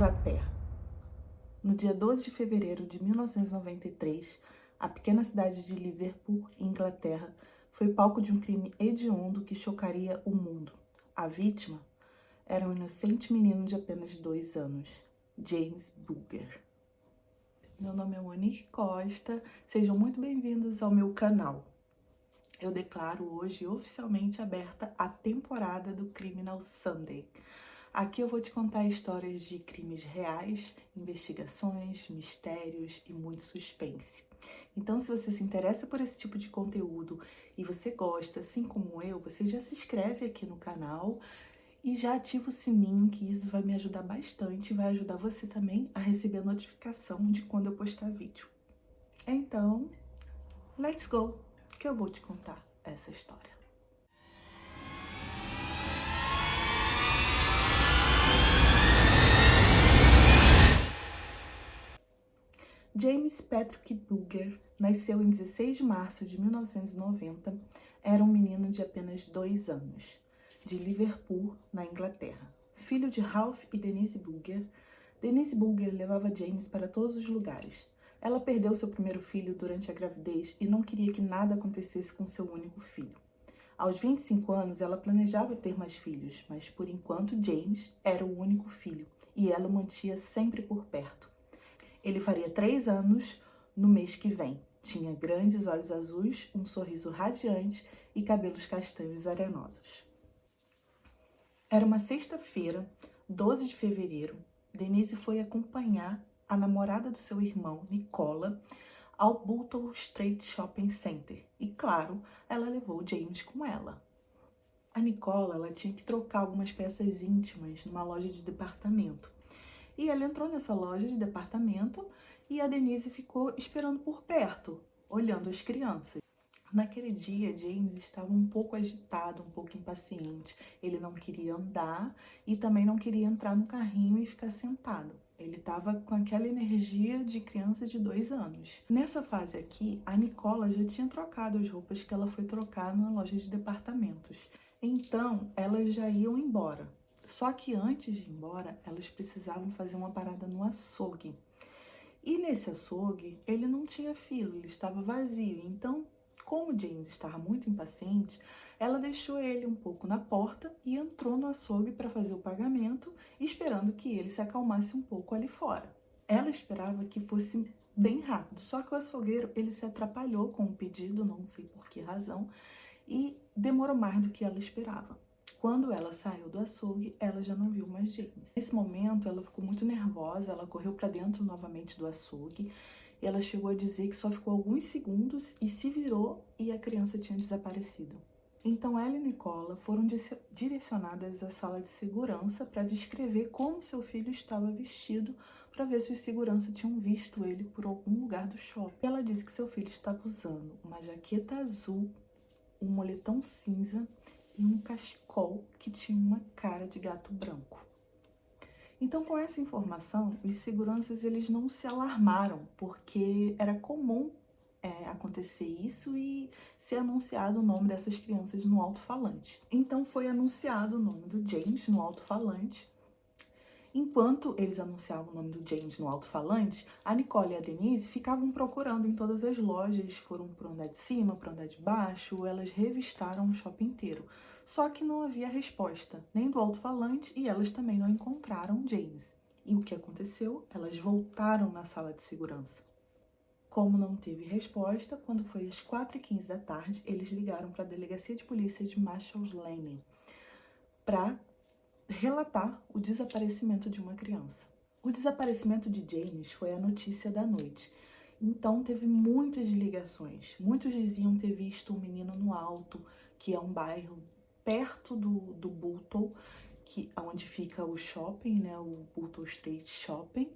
Inglaterra. No dia 12 de fevereiro de 1993, a pequena cidade de Liverpool, Inglaterra, foi palco de um crime hediondo que chocaria o mundo. A vítima era um inocente menino de apenas 2 anos, James Bulger. Meu nome é Monique Costa, sejam muito bem-vindos ao meu canal. Eu declaro hoje oficialmente aberta a temporada do Criminal Sunday. Aqui eu vou te contar histórias de crimes reais, investigações, mistérios e muito suspense. Então, se você se interessa por esse tipo de conteúdo e você gosta, assim como eu, você já se inscreve aqui no canal e já ativa o sininho, que isso vai me ajudar bastante e vai ajudar você também a receber a notificação de quando eu postar vídeo. Então, let's go, que eu vou te contar essa história. James Patrick Bulger nasceu em 16 de março de 1990. Era um menino de apenas 2 anos, de Liverpool, na Inglaterra. Filho de Ralph e Denise Bulger, Denise Bulger levava James para todos os lugares. Ela perdeu seu primeiro filho durante a gravidez e não queria que nada acontecesse com seu único filho. Aos 25 anos, ela planejava ter mais filhos, mas por enquanto James era o único filho e ela o mantinha sempre por perto. Ele faria 3 anos no mês que vem. Tinha grandes olhos azuis, um sorriso radiante e cabelos castanhos arenosos. Era uma sexta-feira, 12 de fevereiro. Denise foi acompanhar a namorada do seu irmão, Nicola, ao Bolton Street Shopping Center. E, claro, ela levou James com ela. A Nicola, ela tinha que trocar algumas peças íntimas numa loja de departamento. E ela entrou nessa loja de departamento e a Denise ficou esperando por perto, olhando as crianças. Naquele dia, James estava um pouco agitado, um pouco impaciente. Ele não queria andar e também não queria entrar no carrinho e ficar sentado. Ele estava com aquela energia de criança de 2 anos. Nessa fase aqui, a Nicola já tinha trocado as roupas que ela foi trocar na loja de departamentos. Então, elas já iam embora. Só que antes de ir embora, elas precisavam fazer uma parada no açougue. E nesse açougue, ele não tinha fila, ele estava vazio. Então, como James estava muito impaciente, ela deixou ele um pouco na porta e entrou no açougue para fazer o pagamento, esperando que ele se acalmasse um pouco ali fora. Ela esperava que fosse bem rápido, só que o açougueiro ele se atrapalhou com o pedido, não sei por que razão, e demorou mais do que ela esperava. Quando ela saiu do açougue, ela já não viu mais James. Nesse momento, ela ficou muito nervosa, ela correu para dentro novamente do açougue. Ela chegou a dizer que só ficou alguns segundos e se virou e a criança tinha desaparecido. Então, ela e Nicola foram direcionadas à sala de segurança para descrever como seu filho estava vestido, para ver se os seguranças tinham visto ele por algum lugar do shopping. Ela disse que seu filho estava usando uma jaqueta azul, um moletom cinza e um cachecol que tinha uma cara de gato branco. Então, com essa informação, os seguranças eles não se alarmaram, porque era comum acontecer isso e ser anunciado o nome dessas crianças no alto-falante. Então, foi anunciado o nome do James no alto-falante. Enquanto eles anunciavam o nome do James no alto-falante, a Nicole e a Denise ficavam procurando em todas as lojas, foram para o andar de cima, para o andar de baixo, elas revistaram o shopping inteiro. Só que não havia resposta, nem do alto-falante, e elas também não encontraram James. E o que aconteceu? Elas voltaram na sala de segurança. Como não teve resposta, quando foi às 4h15 da tarde, eles ligaram para a delegacia de polícia de Marshalls Lane para relatar o desaparecimento de uma criança. O desaparecimento de James foi a notícia da noite. Então teve muitas ligações. Muitos diziam ter visto um menino no Alto, que é um bairro perto do Bolton, onde fica o shopping, né, o Bolton Street Shopping.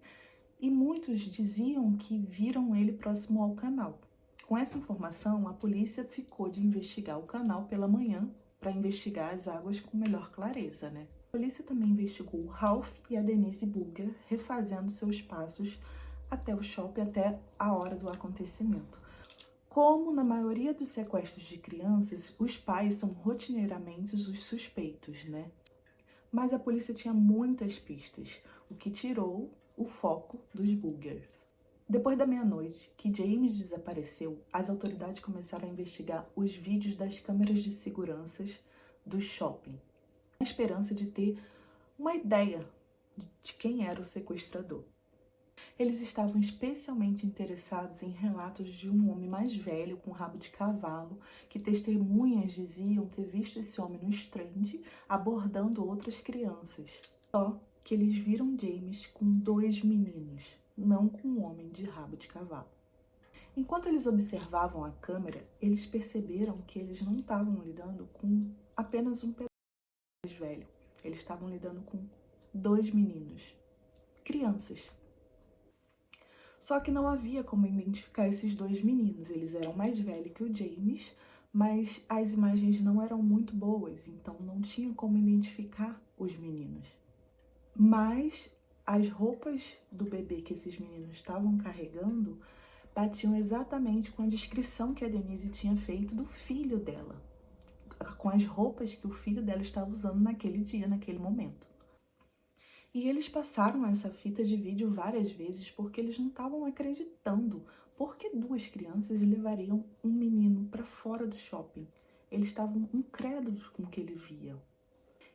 E muitos diziam que viram ele próximo ao canal. Com essa informação, a polícia ficou de investigar o canal pela manhã para investigar as águas com melhor clareza, né? A polícia também investigou o Ralph e a Denise Bulger, refazendo seus passos até o shopping, até a hora do acontecimento. Como na maioria dos sequestros de crianças, os pais são rotineiramente os suspeitos, né? Mas a polícia tinha muitas pistas. o que tirou o foco dos Boogers. Depois da meia-noite que James desapareceu, as autoridades começaram a investigar os vídeos das câmeras de segurança do shopping, na esperança de ter uma ideia de quem era o sequestrador. Eles estavam especialmente interessados em relatos de um homem mais velho com rabo de cavalo, que testemunhas diziam ter visto esse homem no Strand abordando outras crianças. Só que eles viram James com 2 meninos, não com um homem de rabo de cavalo. Enquanto eles observavam a câmera, eles perceberam que eles não estavam lidando com apenas um pedaço mais velho. Eles estavam lidando com 2 meninos, crianças. Só que não havia como identificar esses 2 meninos. Eles eram mais velhos que o James, mas as imagens não eram muito boas, então não tinha como identificar os meninos. Mas as roupas do bebê que esses meninos estavam carregando batiam exatamente com a descrição que a Denise tinha feito do filho dela, com as roupas que o filho dela estava usando naquele dia, naquele momento. E eles passaram essa fita de vídeo várias vezes porque eles não estavam acreditando. Por que 2 crianças levariam um menino para fora do shopping? Eles estavam incrédulos com o que ele via.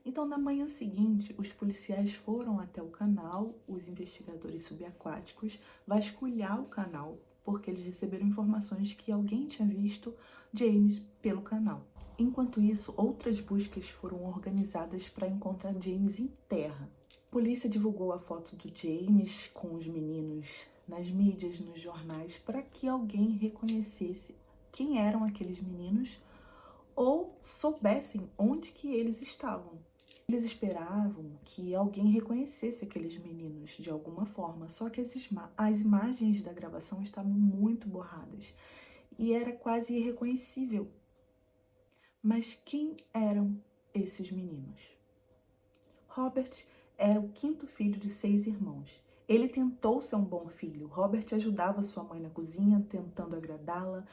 Então, na manhã seguinte, os policiais foram até o canal, os investigadores subaquáticos, vasculhar o canal, porque eles receberam informações que alguém tinha visto James pelo canal. Enquanto isso, outras buscas foram organizadas para encontrar James em terra. A polícia divulgou a foto do James com os meninos nas mídias, nos jornais, para que alguém reconhecesse quem eram aqueles meninos ou soubessem onde que eles estavam. Eles esperavam que alguém reconhecesse aqueles meninos de alguma forma, só que as imagens da gravação estavam muito borradas e era quase irreconhecível. Mas quem eram esses meninos? Robert era o 5º filho de 6 irmãos. Ele tentou ser um bom filho. Robert ajudava sua mãe na cozinha, tentando agradá-la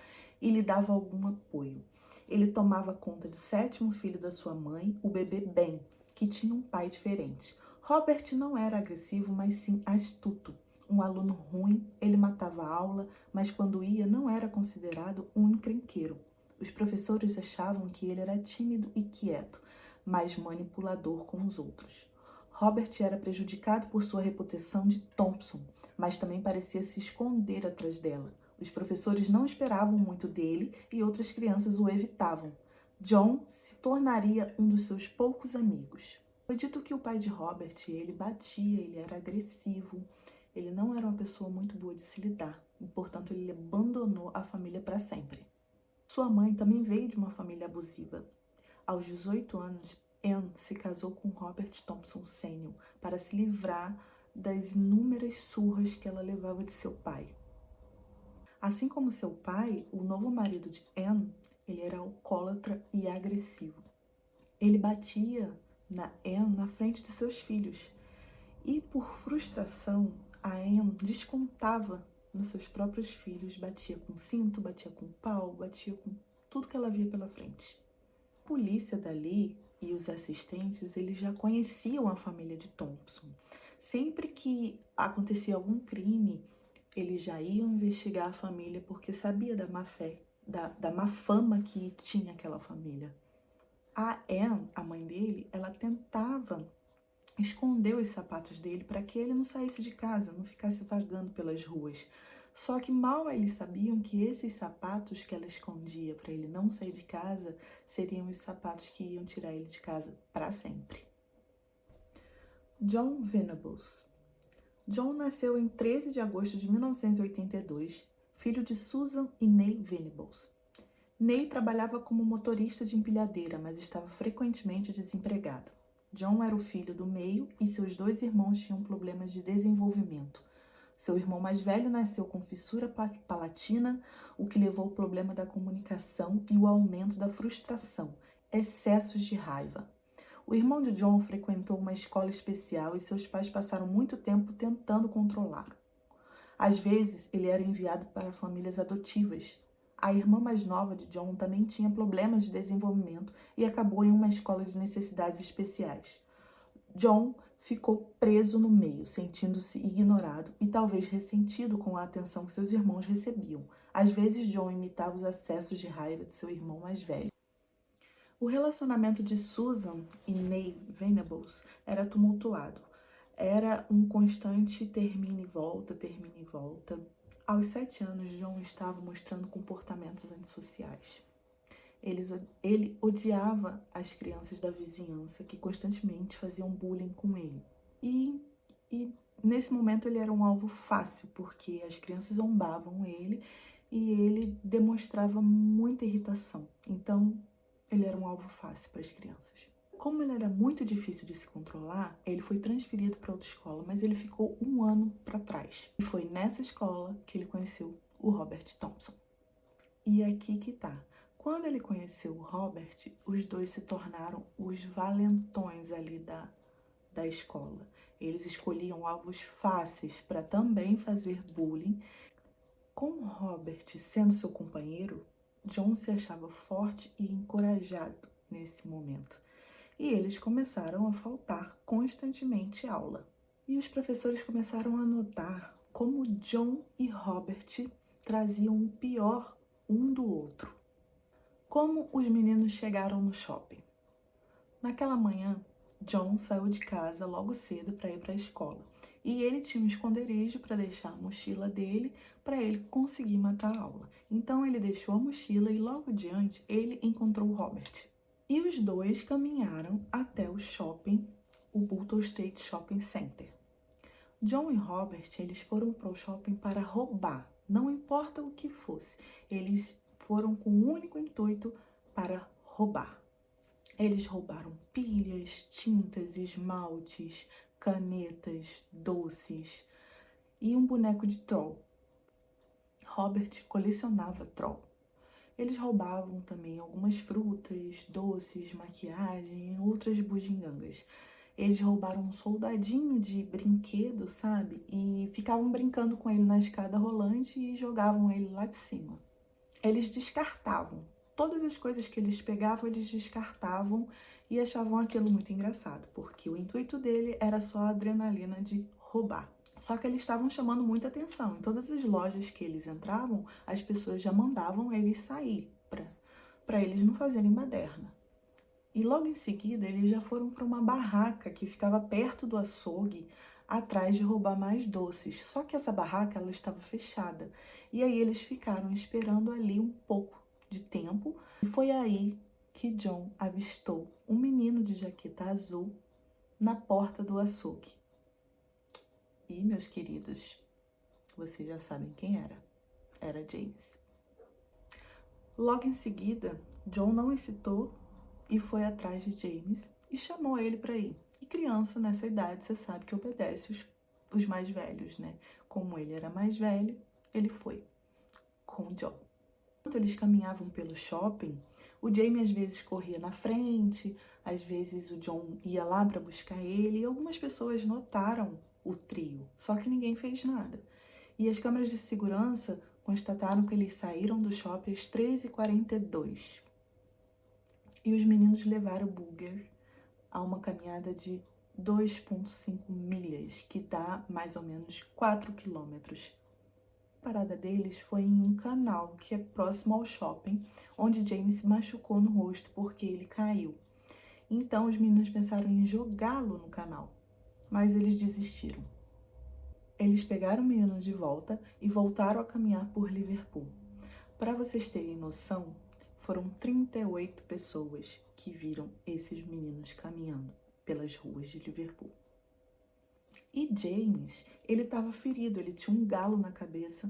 e lhe dava algum apoio. Ele tomava conta do 7º filho da sua mãe, o bebê Ben, que tinha um pai diferente. Robert não era agressivo, mas sim astuto. Um aluno ruim, ele matava a aula, mas quando ia não era considerado um encrenqueiro. Os professores achavam que ele era tímido e quieto, mas manipulador com os outros. Robert era prejudicado por sua reputação de Thompson, mas também parecia se esconder atrás dela. Os professores não esperavam muito dele e outras crianças o evitavam. John se tornaria um dos seus poucos amigos. Foi dito que o pai de Robert, ele batia, ele era agressivo, ele não era uma pessoa muito boa de se lidar e, portanto, ele abandonou a família para sempre. Sua mãe também veio de uma família abusiva. Aos 18 anos, Anne se casou com Robert Thompson Sr. para se livrar das inúmeras surras que ela levava de seu pai. Assim como seu pai, o novo marido de Anne, ele era alcoólatra e agressivo. Ele batia na Anne na frente de seus filhos. E por frustração, a Anne descontava nos seus próprios filhos, batia com cinto, batia com pau, batia com tudo que ela via pela frente. A polícia dali e os assistentes, eles já conheciam a família de Thompson. Sempre que acontecia algum crime, eles já iam investigar a família porque sabia da má fé, da má fama que tinha aquela família. A Anne, a mãe dele, ela tentava esconder os sapatos dele para que ele não saísse de casa, não ficasse vagando pelas ruas. Só que mal eles sabiam que esses sapatos que ela escondia para ele não sair de casa seriam os sapatos que iam tirar ele de casa para sempre. John Venables. John nasceu em 13 de agosto de 1982, filho de Susan e Ney Venables. Ney trabalhava como motorista de empilhadeira, mas estava frequentemente desempregado. John era o filho do meio e seus 2 irmãos tinham problemas de desenvolvimento. Seu irmão mais velho nasceu com fissura palatina, o que levou ao problema da comunicação e o aumento da frustração, excessos de raiva. O irmão de John frequentou uma escola especial e seus pais passaram muito tempo tentando controlá-lo. Às vezes, ele era enviado para famílias adotivas. A irmã mais nova de John também tinha problemas de desenvolvimento e acabou em uma escola de necessidades especiais. John ficou preso no meio, sentindo-se ignorado e talvez ressentido com a atenção que seus irmãos recebiam. Às vezes, John imitava os acessos de raiva de seu irmão mais velho. O relacionamento de Susan e Ney Venables era tumultuado. Era um constante termina e volta, termina e volta. Aos 7 anos, John estava mostrando comportamentos antissociais. Ele odiava as crianças da vizinhança que constantemente faziam bullying com ele. E nesse momento ele era um alvo fácil, porque as crianças zombavam ele e ele demonstrava muita irritação. Então, ele era um alvo fácil para as crianças. Como ele era muito difícil de se controlar, ele foi transferido para outra escola, mas ele ficou 1 ano para trás. E foi nessa escola que ele conheceu o Robert Thompson. E aqui que tá. Quando ele conheceu o Robert, os dois se tornaram os valentões ali da escola. Eles escolhiam alvos fáceis para também fazer bullying. Com Robert sendo seu companheiro, John se achava forte e encorajado nesse momento. E eles começaram a faltar constantemente aula. E os professores começaram a notar como John e Robert traziam o pior um do outro. Como os meninos chegaram no shopping? Naquela manhã, John saiu de casa logo cedo para ir para a escola. E ele tinha um esconderijo para deixar a mochila dele para ele conseguir matar a aula. Então ele deixou a mochila e logo adiante ele encontrou o Robert. E os dois caminharam até o shopping, o Bolton Street Shopping Center. John e Robert, eles foram para o shopping para roubar, não importa o que fosse. Eles foram com o único intuito para roubar. Eles roubaram pilhas, tintas, esmaltes, canetas, doces e um boneco de troll. Robert colecionava troll. Eles roubavam também algumas frutas, doces, maquiagem e outras bugigangas. Eles roubaram um soldadinho de brinquedo, sabe? E ficavam brincando com ele na escada rolante e jogavam ele lá de cima. Eles descartavam. Todas as coisas que eles pegavam, eles descartavam e achavam aquilo muito engraçado, porque o intuito dele era só a adrenalina de roubar. Só que eles estavam chamando muita atenção. Em todas as lojas que eles entravam, as pessoas já mandavam eles sair para eles não fazerem baderna. E logo em seguida, eles já foram para uma barraca que ficava perto do açougue, atrás de roubar mais doces. Só que essa barraca, ela estava fechada. E aí eles ficaram esperando ali um pouco de tempo. E foi aí que John avistou um menino de jaqueta azul na porta do açougue. E, meus queridos, vocês já sabem quem era. Era James. Logo em seguida, John não hesitou e foi atrás de James e chamou ele para ir. E criança, nessa idade, você sabe que obedece os mais velhos, né? Como ele era mais velho, ele foi com John. Enquanto eles caminhavam pelo shopping, o Jamie às vezes corria na frente, às vezes o John ia lá para buscar ele, e algumas pessoas notaram o trio, só que ninguém fez nada. E as câmeras de segurança constataram que eles saíram do shopping às 3h42. E os meninos levaram o Booger a uma caminhada de 2,5 milhas, que dá mais ou menos 4 quilômetros. A parada deles foi em um canal que é próximo ao shopping, onde James se machucou no rosto porque ele caiu. Então os meninos pensaram em jogá-lo no canal, mas eles desistiram. Eles pegaram o menino de volta e voltaram a caminhar por Liverpool. Para vocês terem noção, foram 38 pessoas que viram esses meninos caminhando pelas ruas de Liverpool. E James, ele estava ferido, ele tinha um galo na cabeça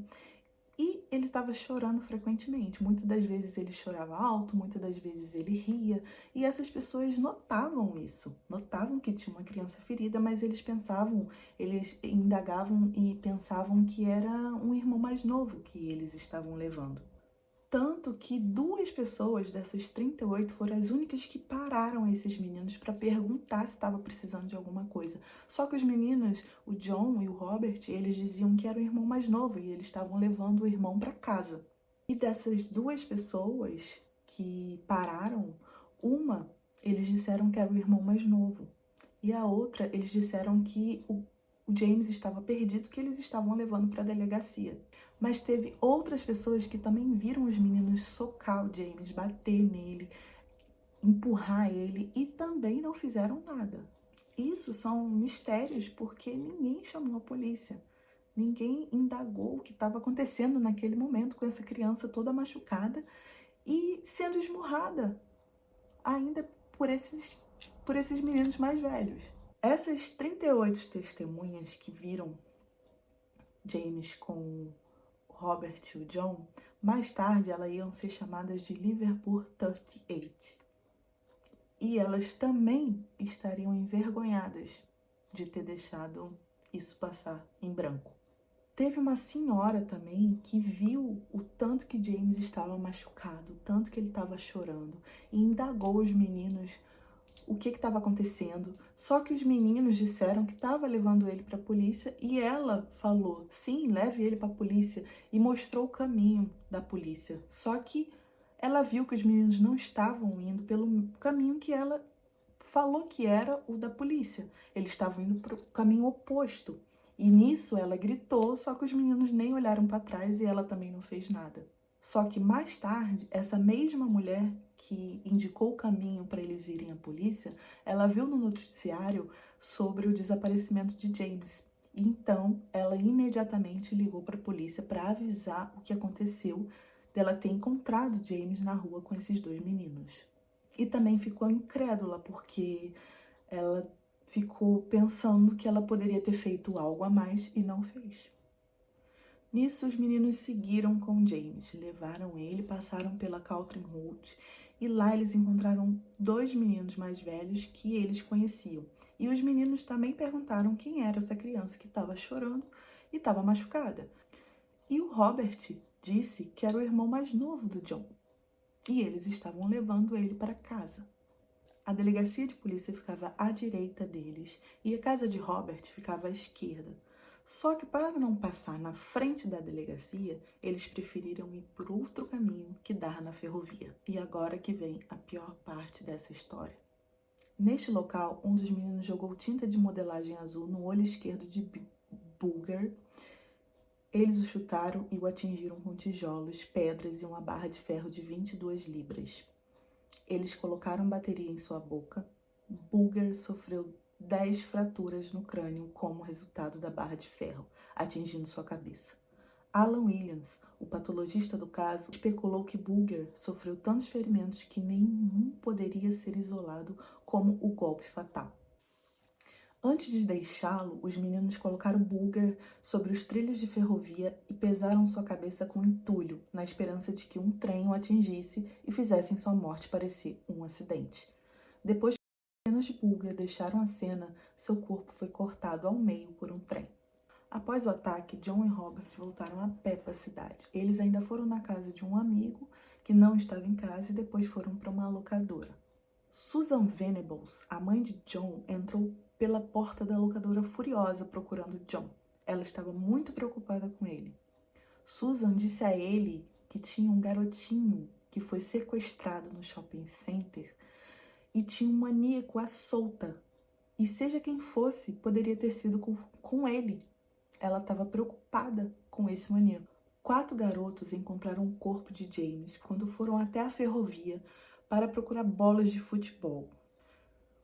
e ele estava chorando frequentemente. Muitas das vezes ele chorava alto, muitas das vezes ele ria. E essas pessoas notavam isso, notavam que tinha uma criança ferida, mas eles indagavam e pensavam que era um irmão mais novo que eles estavam levando. Tanto que 2 pessoas dessas 38 foram as únicas que pararam esses meninos para perguntar se estava precisando de alguma coisa. Só que os meninos, o John e o Robert, eles diziam que era o irmão mais novo e eles estavam levando o irmão para casa. E dessas 2 pessoas que pararam, eles disseram que era o irmão mais novo. e a outra eles disseram que o James estava perdido, que eles estavam levando para a delegacia. Mas teve outras pessoas que também viram os meninos socar o James, bater nele, empurrar ele e também não fizeram nada. Isso são mistérios porque ninguém chamou a polícia. Ninguém indagou o que estava acontecendo naquele momento com essa criança toda machucada e sendo esmurrada ainda por esses meninos mais velhos. Essas 38 testemunhas que viram James com Robert e o John, mais tarde elas iam ser chamadas de Liverpool 38. E elas também estariam envergonhadas de ter deixado isso passar em branco. Teve uma senhora também que viu o tanto que James estava machucado, o tanto que ele estava chorando, e indagou os meninos o que estava acontecendo. Só que os meninos disseram que estava levando ele para a polícia e ela falou, sim, leve ele para a polícia, e mostrou o caminho da polícia. Só que ela viu que os meninos não estavam indo pelo caminho que ela falou que era o da polícia. Eles estavam indo para o caminho oposto. E nisso ela gritou, só que os meninos nem olharam para trás e ela também não fez nada. Só que mais tarde, essa mesma mulher que indicou o caminho para eles irem à polícia, ela viu no noticiário sobre o desaparecimento de James. Então, ela imediatamente ligou para a polícia para avisar o que aconteceu dela ter encontrado James na rua com esses dois meninos. E também ficou incrédula, porque ela ficou pensando que ela poderia ter feito algo a mais e não fez. Nisso, os meninos seguiram com James, levaram ele, passaram pela Caltrim Road e lá eles encontraram dois meninos mais velhos que eles conheciam. E os meninos também perguntaram quem era essa criança que estava chorando e estava machucada. E o Robert disse que era o irmão mais novo do John. E eles estavam levando ele para casa. A delegacia de polícia ficava à direita deles e a casa de Robert ficava à esquerda. Só que para não passar na frente da delegacia, eles preferiram ir por outro caminho que dá na ferrovia. E agora que vem a pior parte dessa história. Neste local, um dos meninos jogou tinta de modelagem azul no olho esquerdo de Booger. Eles o chutaram e o atingiram com tijolos, pedras e uma barra de ferro de 22 libras. Eles colocaram bateria em sua boca. Booger sofreu 10 fraturas no crânio como resultado da barra de ferro, atingindo sua cabeça. Alan Williams, o patologista do caso, especulou que Booger sofreu tantos ferimentos que nenhum poderia ser isolado como o golpe fatal. Antes de deixá-lo, os meninos colocaram Booger sobre os trilhos de ferrovia e pesaram sua cabeça com entulho, na esperança de que um trem o atingisse e fizessem sua morte parecer um acidente. Depois que as cenas de Booger deixaram a cena, seu corpo foi cortado ao meio por um trem. Após o ataque, John e Robert voltaram a pé para a cidade. Eles ainda foram na casa de um amigo que não estava em casa e depois foram para uma locadora. Susan Venables, a mãe de John, entrou pela porta da locadora furiosa procurando John. Ela estava muito preocupada com ele. Susan disse a ele que tinha um garotinho que foi sequestrado no shopping center e tinha um maníaco à solta. E seja quem fosse, poderia ter sido com ele. Ela estava preocupada com esse maníaco. 4 garotos encontraram o corpo de James quando foram até a ferrovia para procurar bolas de futebol.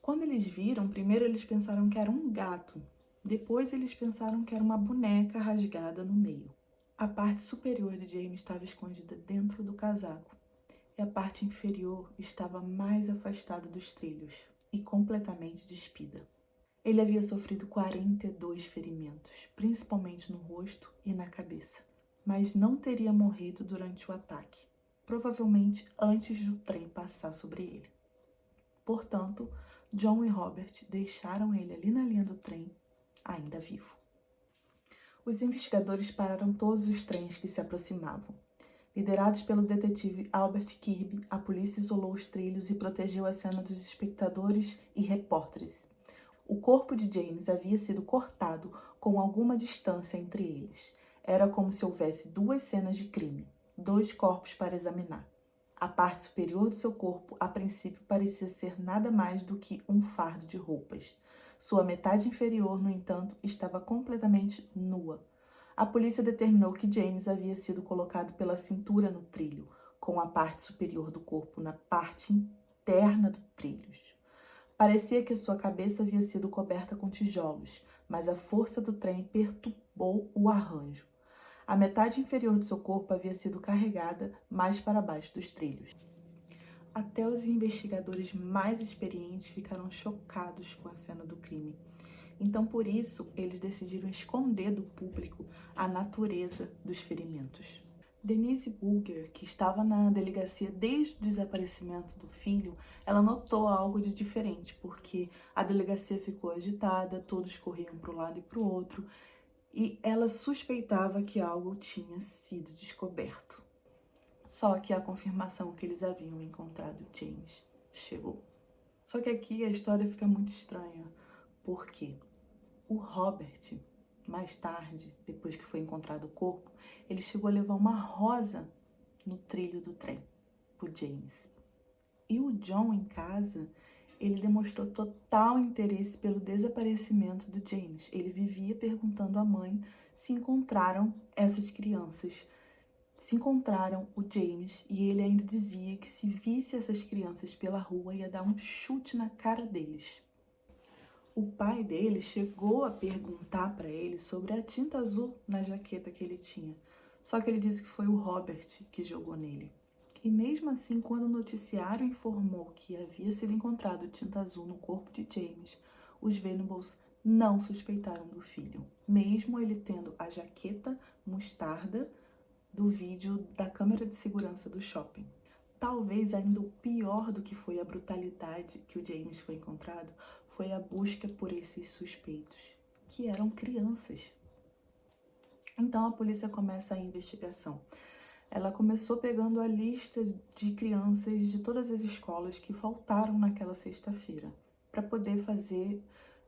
Quando eles viram, primeiro eles pensaram que era um gato. Depois eles pensaram que era uma boneca rasgada no meio. A parte superior de James estava escondida dentro do casaco e a parte inferior estava mais afastada dos trilhos e completamente despida. Ele havia sofrido 42 ferimentos, principalmente no rosto e na cabeça, mas não teria morrido durante o ataque, provavelmente antes do trem passar sobre ele. Portanto, John e Robert deixaram ele ali na linha do trem, ainda vivo. Os investigadores pararam todos os trens que se aproximavam. Liderados pelo detetive Albert Kirby, a polícia isolou os trilhos e protegeu a cena dos espectadores e repórteres. O corpo de James havia sido cortado com alguma distância entre eles. Era como se houvesse 2 cenas de crime, 2 corpos para examinar. A parte superior do seu corpo, a princípio, parecia ser nada mais do que um fardo de roupas. Sua metade inferior, no entanto, estava completamente nua. A polícia determinou que James havia sido colocado pela cintura no trilho, com a parte superior do corpo na parte interna do trilhos. Parecia que sua cabeça havia sido coberta com tijolos, mas a força do trem perturbou o arranjo. A metade inferior de seu corpo havia sido carregada mais para baixo dos trilhos. Até os investigadores mais experientes ficaram chocados com a cena do crime. Então, por isso, eles decidiram esconder do público a natureza dos ferimentos. Denise Bulger, que estava na delegacia desde o desaparecimento do filho, ela notou algo de diferente, porque a delegacia ficou agitada, todos corriam para um lado e para o outro, e ela suspeitava que algo tinha sido descoberto. Só que a confirmação que eles haviam encontrado James chegou. Só que aqui a história fica muito estranha, porque o Robert, mais tarde, depois que foi encontrado o corpo, ele chegou a levar uma rosa no trilho do trem pro James. E o John, em casa, ele demonstrou total interesse pelo desaparecimento do James. Ele vivia perguntando à mãe se encontraram essas crianças, se encontraram o James, e ele ainda dizia que se visse essas crianças pela rua ia dar um chute na cara deles. O pai dele chegou a perguntar para ele sobre a tinta azul na jaqueta que ele tinha, só que ele disse que foi o Robert que jogou nele. E mesmo assim, quando o noticiário informou que havia sido encontrado tinta azul no corpo de James, os Venables não suspeitaram do filho, mesmo ele tendo a jaqueta mostarda do vídeo da câmera de segurança do shopping. Talvez ainda o pior do que foi a brutalidade que o James foi encontrado foi a busca por esses suspeitos, que eram crianças. Então a polícia começa a investigação. Ela começou pegando a lista de crianças de todas as escolas que faltaram naquela sexta-feira, para poder fazer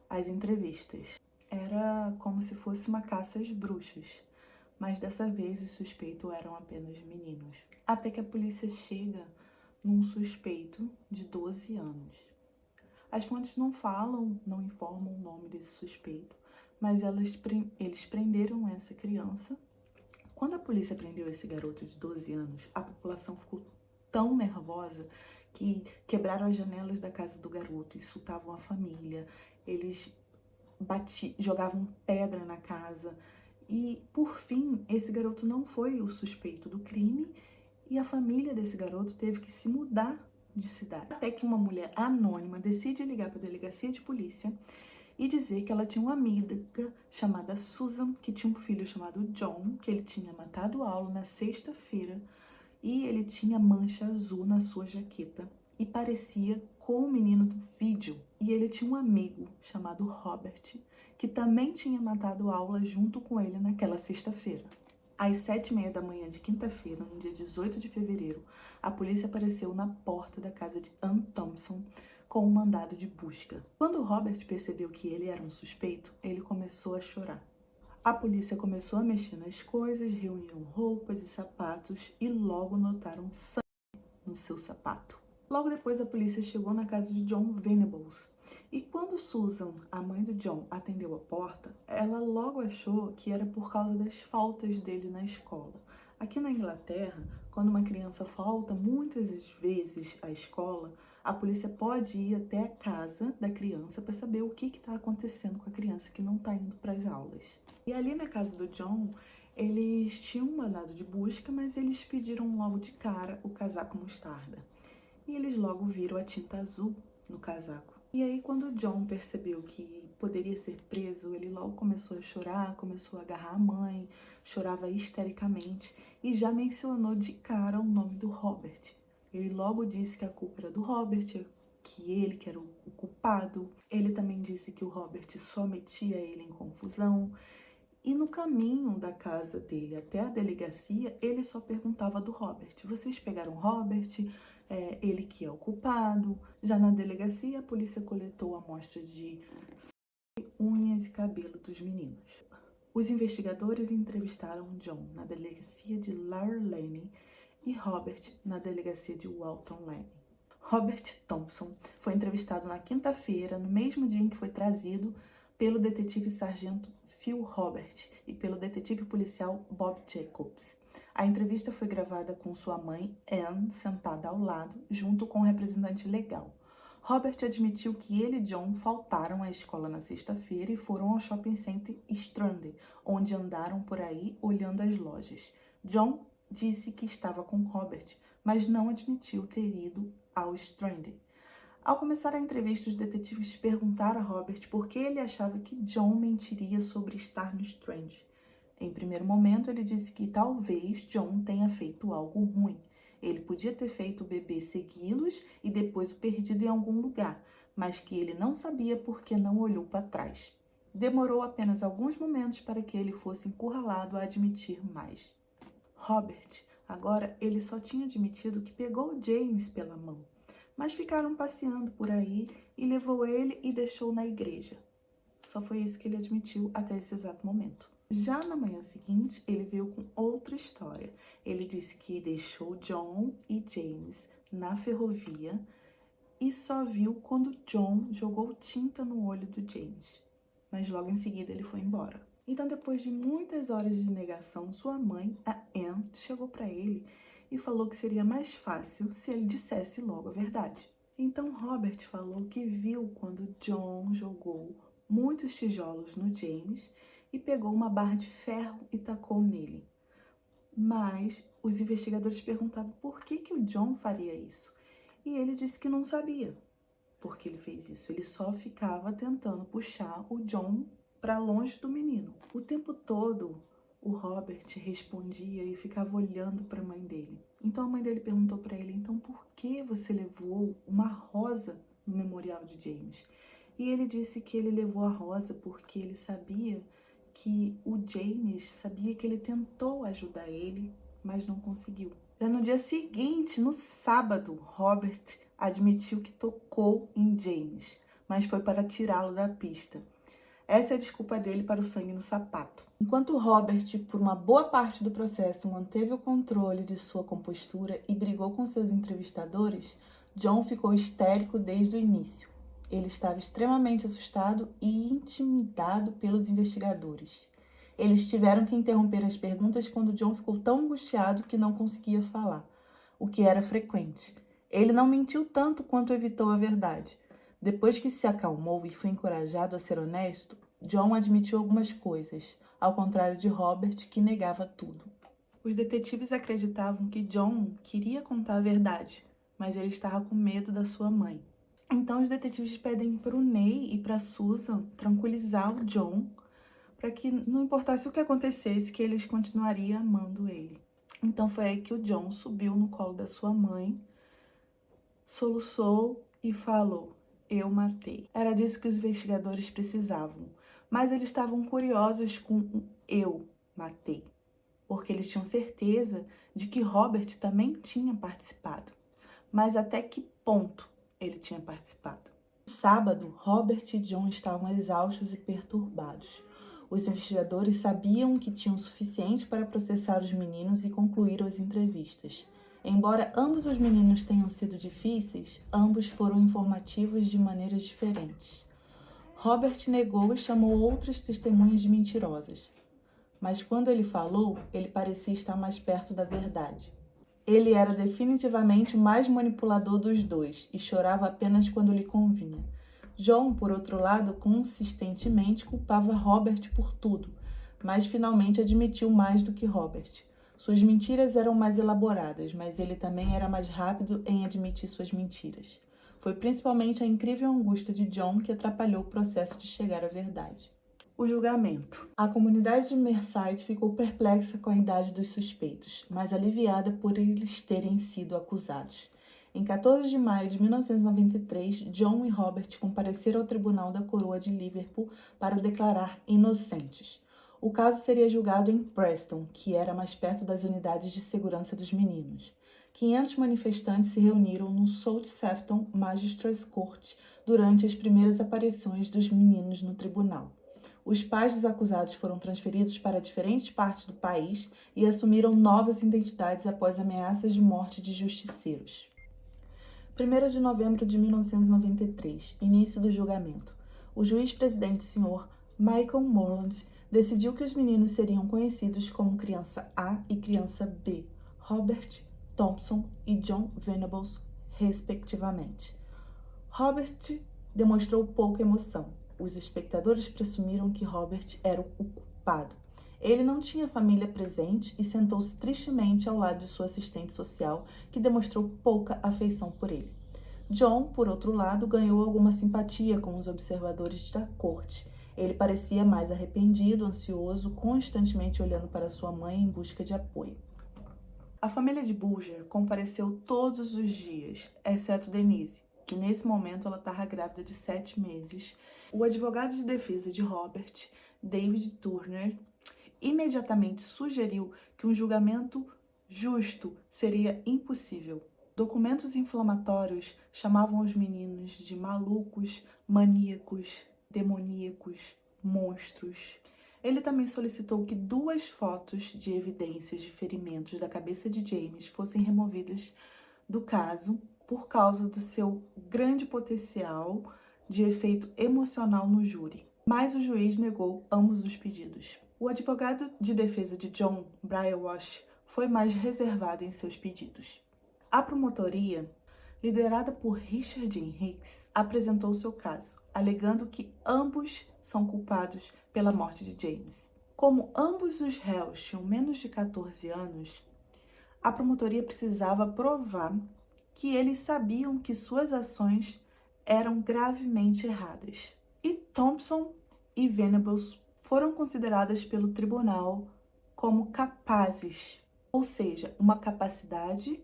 as entrevistas. Era como se fosse uma caça às bruxas, mas dessa vez os suspeitos eram apenas meninos. Até que a polícia chega num suspeito de 12 anos. As fontes não falam, não informam o nome desse suspeito, mas eles prenderam essa criança. Quando a polícia prendeu esse garoto de 12 anos, a população ficou tão nervosa que quebraram as janelas da casa do garoto, insultavam a família, eles jogavam pedra na casa. E, por fim, esse garoto não foi o suspeito do crime e a família desse garoto teve que se mudar de cidade. Até que uma mulher anônima decide ligar para a delegacia de polícia e dizer que ela tinha uma amiga chamada Susan, que tinha um filho chamado John, que ele tinha matado aula na sexta-feira e ele tinha mancha azul na sua jaqueta e parecia com o menino do vídeo. E ele tinha um amigo chamado Robert, que também tinha matado aula junto com ele naquela sexta-feira. Às 7h30 da manhã de quinta-feira, no dia 18 de fevereiro, a polícia apareceu na porta da casa de Ann Thompson com um mandado de busca. Quando Robert percebeu que ele era um suspeito, ele começou a chorar. A polícia começou a mexer nas coisas, reuniam roupas e sapatos e logo notaram sangue no seu sapato. Logo depois, a polícia chegou na casa de John Venables. E quando Susan, a mãe do John, atendeu a porta, ela logo achou que era por causa das faltas dele na escola. Aqui na Inglaterra, quando uma criança falta muitas vezes à escola, a polícia pode ir até a casa da criança para saber o que está acontecendo com a criança que não está indo para as aulas. E ali na casa do John, eles tinham um mandado de busca, mas eles pediram logo de cara o casaco mostarda. E eles logo viram a tinta azul no casaco. E aí, quando o John percebeu que poderia ser preso, ele logo começou a chorar, começou a agarrar a mãe, chorava histericamente e já mencionou de cara o nome do Robert. Ele logo disse que a culpa era do Robert, que ele que era o culpado. Ele também disse que o Robert só metia ele em confusão. E no caminho da casa dele até a delegacia, ele só perguntava do Robert. Vocês pegaram o Robert? Ele que é o culpado. Já na delegacia, a polícia coletou amostras de sangue, unhas e cabelo dos meninos. Os investigadores entrevistaram John na delegacia de Laurel Lane e Robert na delegacia de Walton Lane. Robert Thompson foi entrevistado na quinta-feira, no mesmo dia em que foi trazido pelo detetive sargento Phil Robert e pelo detetive policial Bob Jacobs. A entrevista foi gravada com sua mãe, Anne, sentada ao lado, junto com o representante legal. Robert admitiu que ele e John faltaram à escola na sexta-feira e foram ao shopping center Strand, onde andaram por aí olhando as lojas. John disse que estava com Robert, mas não admitiu ter ido ao Strand. Ao começar a entrevista, os detetives perguntaram a Robert por que ele achava que John mentiria sobre estar no Strand. Em primeiro momento, ele disse que talvez John tenha feito algo ruim. Ele podia ter feito o bebê segui-los e depois o perdido em algum lugar, mas que ele não sabia porque não olhou para trás. Demorou apenas alguns momentos para que ele fosse encurralado a admitir mais. Robert, agora, ele só tinha admitido que pegou James pela mão, mas ficaram passeando por aí e levou ele e deixou na igreja. Só foi isso que ele admitiu até esse exato momento. Já na manhã seguinte, ele veio com outra história. Ele disse que deixou John e James na ferrovia e só viu quando John jogou tinta no olho do James. Mas logo em seguida ele foi embora. Então, depois de muitas horas de negação, sua mãe, a Anne, chegou para ele e falou que seria mais fácil se ele dissesse logo a verdade. Então, Robert falou que viu quando John jogou muitos tijolos no James e pegou uma barra de ferro e tacou nele. Mas os investigadores perguntavam por que o John faria isso. E ele disse que não sabia por que ele fez isso. Ele só ficava tentando puxar o John para longe do menino. O tempo todo, o Robert respondia e ficava olhando para a mãe dele. Então a mãe dele perguntou para ele: então por que você levou uma rosa no memorial de James? E ele disse que ele levou a rosa porque ele sabia que o James sabia que ele tentou ajudar ele, mas não conseguiu. Já no dia seguinte, no sábado, Robert admitiu que tocou em James, mas foi para tirá-lo da pista. Essa é a desculpa dele para o sangue no sapato. Enquanto Robert, por uma boa parte do processo, manteve o controle de sua compostura e brigou com seus entrevistadores, John ficou histérico desde o início. Ele estava extremamente assustado e intimidado pelos investigadores. Eles tiveram que interromper as perguntas quando John ficou tão angustiado que não conseguia falar, o que era frequente. Ele não mentiu tanto quanto evitou a verdade. Depois que se acalmou e foi encorajado a ser honesto, John admitiu algumas coisas, ao contrário de Robert, que negava tudo. Os detetives acreditavam que John queria contar a verdade, mas ele estava com medo da sua mãe. Então os detetives pedem para o Ney e para Susan tranquilizar o John para que não importasse o que acontecesse, que eles continuariam amando ele. Então foi aí que o John subiu no colo da sua mãe, soluçou e falou: eu matei. Era disso que os investigadores precisavam, mas eles estavam curiosos com o eu matei, porque eles tinham certeza de que Robert também tinha participado. Mas até que ponto ele tinha participado? No sábado, Robert e John estavam exaustos e perturbados. Os investigadores sabiam que tinham o suficiente para processar os meninos e concluir as entrevistas. Embora ambos os meninos tenham sido difíceis, ambos foram informativos de maneiras diferentes. Robert negou e chamou outras testemunhas de mentirosas. Mas quando ele falou, ele parecia estar mais perto da verdade. Ele era definitivamente o mais manipulador dos dois e chorava apenas quando lhe convinha. John, por outro lado, consistentemente culpava Robert por tudo, mas finalmente admitiu mais do que Robert. Suas mentiras eram mais elaboradas, mas ele também era mais rápido em admitir suas mentiras. Foi principalmente a incrível angústia de John que atrapalhou o processo de chegar à verdade. O julgamento. A comunidade de Merseyside ficou perplexa com a idade dos suspeitos, mas aliviada por eles terem sido acusados. Em 14 de maio de 1993, John e Robert compareceram ao Tribunal da Coroa de Liverpool para declarar inocentes. O caso seria julgado em Preston, que era mais perto das unidades de segurança dos meninos. 500 manifestantes se reuniram no South Sefton Magistrates Court durante as primeiras aparições dos meninos no tribunal. Os pais dos acusados foram transferidos para diferentes partes do país e assumiram novas identidades após ameaças de morte de justiceiros. 1º de novembro de 1993, início do julgamento. O juiz-presidente, Sr. Michael Moreland, decidiu que os meninos seriam conhecidos como criança A e criança B, Robert Thompson e John Venables, respectivamente. Robert demonstrou pouca emoção. Os espectadores presumiram que Robert era o culpado. Ele não tinha família presente e sentou-se tristemente ao lado de sua assistente social, que demonstrou pouca afeição por ele. John, por outro lado, ganhou alguma simpatia com os observadores da corte. Ele parecia mais arrependido, ansioso, constantemente olhando para sua mãe em busca de apoio. A família de Bulger compareceu todos os dias, exceto Denise, que nesse momento ela estava grávida de 7 meses. O advogado de defesa de Robert, David Turner, imediatamente sugeriu que um julgamento justo seria impossível. Documentos inflamatórios chamavam os meninos de malucos, maníacos, demoníacos, monstros. Ele também solicitou que 2 fotos de evidências de ferimentos da cabeça de James fossem removidas do caso por causa do seu grande potencial de efeito emocional no júri. Mas o juiz negou ambos os pedidos. O advogado de defesa de John, Brian Walsh, foi mais reservado em seus pedidos. A promotoria, liderada por Richard Henricks, apresentou seu caso, alegando que ambos são culpados pela morte de James. Como ambos os réus tinham menos de 14 anos, a promotoria precisava provar que eles sabiam que suas ações eram gravemente erradas. E Thompson e Venables foram consideradas pelo tribunal como capazes, ou seja, uma capacidade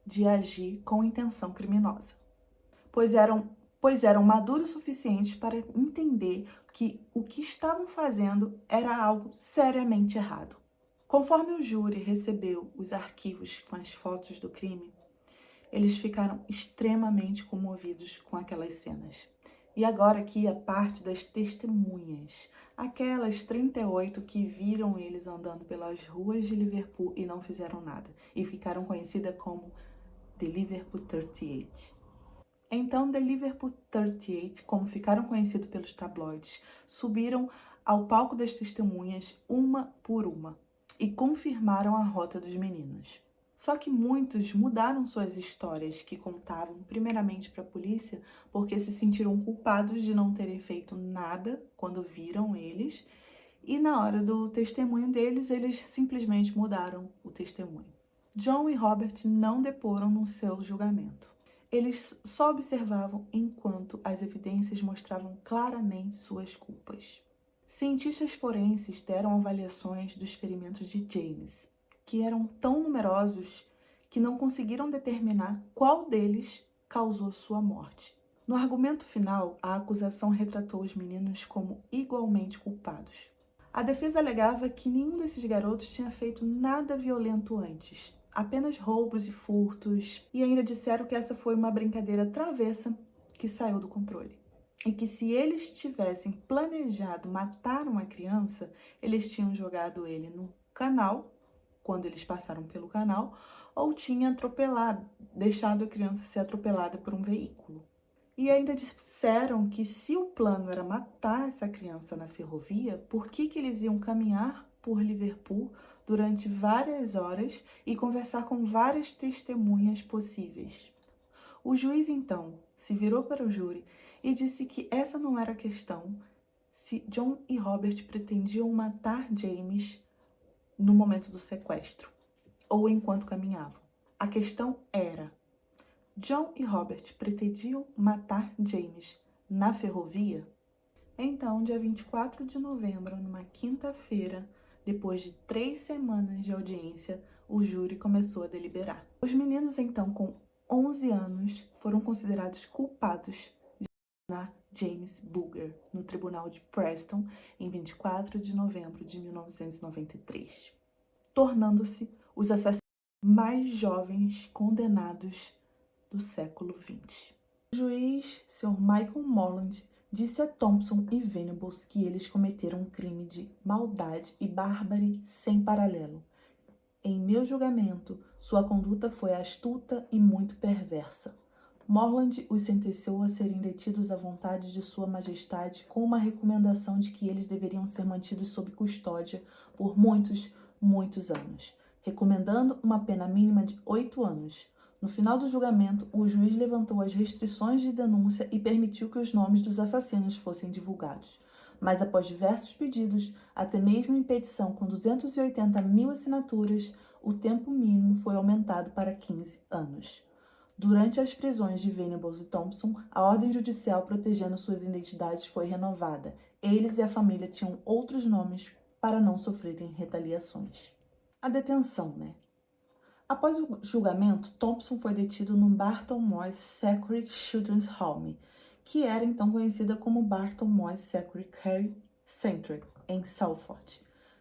de agir com intenção criminosa, pois eram maduros o suficiente para entender que o que estavam fazendo era algo seriamente errado. Conforme o júri recebeu os arquivos com as fotos do crime, eles ficaram extremamente comovidos com aquelas cenas. E agora aqui a parte das testemunhas, aquelas 38 que viram eles andando pelas ruas de Liverpool e não fizeram nada, e ficaram conhecidas como The Liverpool 38. Então, The Liverpool 38, como ficaram conhecidos pelos tabloides, subiram ao palco das testemunhas uma por uma e confirmaram a rota dos meninos. Só que muitos mudaram suas histórias que contavam primeiramente para a polícia porque se sentiram culpados de não terem feito nada quando viram eles, e na hora do testemunho deles, eles simplesmente mudaram o testemunho. John e Robert não deporam no seu julgamento. Eles só observavam enquanto as evidências mostravam claramente suas culpas. Cientistas forenses deram avaliações dos ferimentos de James, que eram tão numerosos que não conseguiram determinar qual deles causou sua morte. No argumento final, a acusação retratou os meninos como igualmente culpados. A defesa alegava que nenhum desses garotos tinha feito nada violento antes, apenas roubos e furtos, e ainda disseram que essa foi uma brincadeira travessa que saiu do controle. E que se eles tivessem planejado matar uma criança, eles tinham jogado ele no canal, quando eles passaram pelo canal, ou tinham deixado a criança ser atropelada por um veículo. E ainda disseram que se o plano era matar essa criança na ferrovia, por que eles iam caminhar por Liverpool durante várias horas e conversar com várias testemunhas possíveis? O juiz, então, se virou para o júri e disse que essa não era a questão se John e Robert pretendiam matar James no momento do sequestro ou enquanto caminhavam. A questão era: John e Robert pretendiam matar James na ferrovia? Então, dia 24 de novembro, numa quinta-feira, depois de 3 semanas de audiência, o júri começou a deliberar. Os meninos, então, com 11 anos, foram considerados culpados de assassinar James Bulger no tribunal de Preston em 24 de novembro de 1993, tornando-se os assassinos mais jovens condenados do século XX. O juiz, Sr. Michael Moreland, disse a Thompson e Venables que eles cometeram um crime de maldade e bárbaro sem paralelo. Em meu julgamento, sua conduta foi astuta e muito perversa. Morland os sentenciou a serem detidos à vontade de Sua Majestade com uma recomendação de que eles deveriam ser mantidos sob custódia por muitos anos, recomendando uma pena mínima de 8 anos. No final do julgamento, o juiz levantou as restrições de denúncia e permitiu que os nomes dos assassinos fossem divulgados. Mas após diversos pedidos, até mesmo em petição com 280 mil assinaturas, o tempo mínimo foi aumentado para 15 anos. Durante as prisões de Venables e Thompson, a ordem judicial protegendo suas identidades foi renovada. Eles e a família tinham outros nomes para não sofrerem retaliações. A detenção, Após o julgamento, Thompson foi detido no Barton Moss Security Children's Home, que era então conhecida como Barton Moss Security Care Center, em Salford.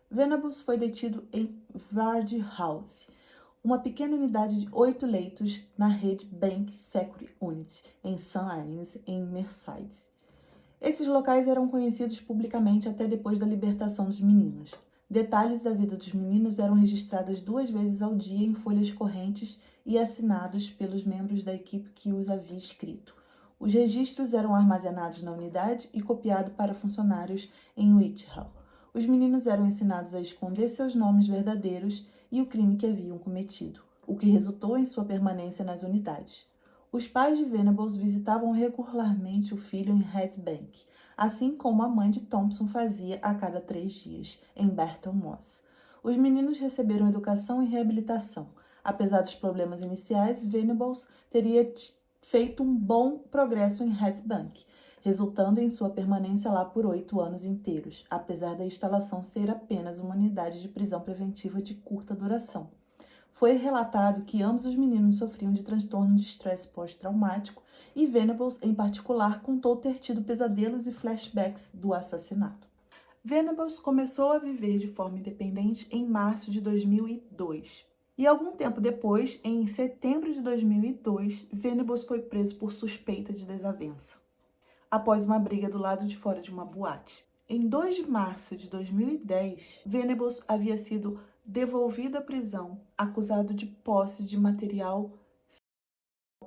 Venables foi detido em Ward House, uma pequena unidade de 8 leitos na rede Bank Security Unit, em St. Helens, em Merseyside. Esses locais eram conhecidos publicamente até depois da libertação dos meninos. Detalhes da vida dos meninos eram registrados 2 vezes ao dia em folhas correntes e assinados pelos membros da equipe que os havia escrito. Os registros eram armazenados na unidade e copiados para funcionários em Whitehall. Os meninos eram ensinados a esconder seus nomes verdadeiros e o crime que haviam cometido, o que resultou em sua permanência nas unidades. Os pais de Venables visitavam regularmente o filho em Red Bank, assim como a mãe de Thompson fazia a cada 3 dias, em Barton Moss. Os meninos receberam educação e reabilitação. Apesar dos problemas iniciais, Venables teria feito um bom progresso em Red Bank, resultando em sua permanência lá por 8 anos inteiros, apesar da instalação ser apenas uma unidade de prisão preventiva de curta duração. Foi relatado que ambos os meninos sofriam de transtorno de estresse pós-traumático e Venables, em particular, contou ter tido pesadelos e flashbacks do assassinato. Venables começou a viver de forma independente em março de 2002. E algum tempo depois, em setembro de 2002, Venables foi preso por suspeita de desavença, após uma briga do lado de fora de uma boate. Em 2 de março de 2010, Venables havia sido devolvido à prisão, acusado de posse de material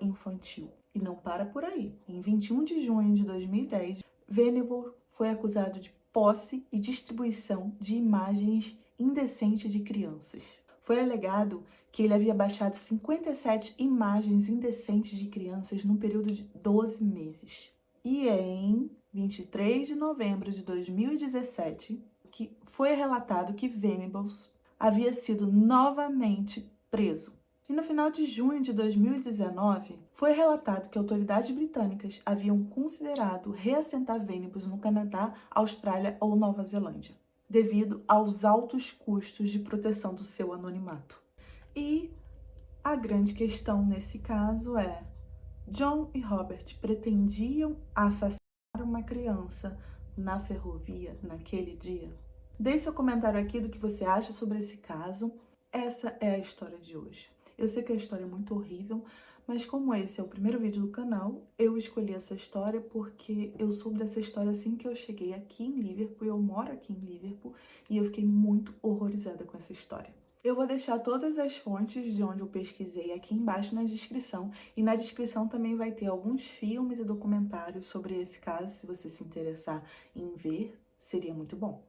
infantil. E não para por aí. Em 21 de junho de 2010, Venables foi acusado de posse e distribuição de imagens indecentes de crianças. Foi alegado que ele havia baixado 57 imagens indecentes de crianças num período de 12 meses. E em 23 de novembro de 2017, que foi relatado que Venables havia sido novamente preso. E no final de junho de 2019, foi relatado que autoridades britânicas haviam considerado reassentar Venables no Canadá, Austrália ou Nova Zelândia, devido aos altos custos de proteção do seu anonimato. E a grande questão nesse caso é: John e Robert pretendiam assassinar uma criança na ferrovia naquele dia? Deixe seu comentário aqui do que você acha sobre esse caso. Essa é a história de hoje. Eu sei que a história é muito horrível, mas como esse é o primeiro vídeo do canal, eu escolhi essa história porque eu soube dessa história assim que eu cheguei aqui em Liverpool, eu moro aqui em Liverpool, e eu fiquei muito horrorizada com essa história. Eu vou deixar todas as fontes de onde eu pesquisei aqui embaixo na descrição, e na descrição também vai ter alguns filmes e documentários sobre esse caso, se você se interessar em ver, seria muito bom.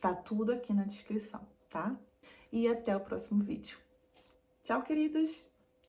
Tá tudo aqui na descrição, tá? E até o próximo vídeo. Tchau, queridos!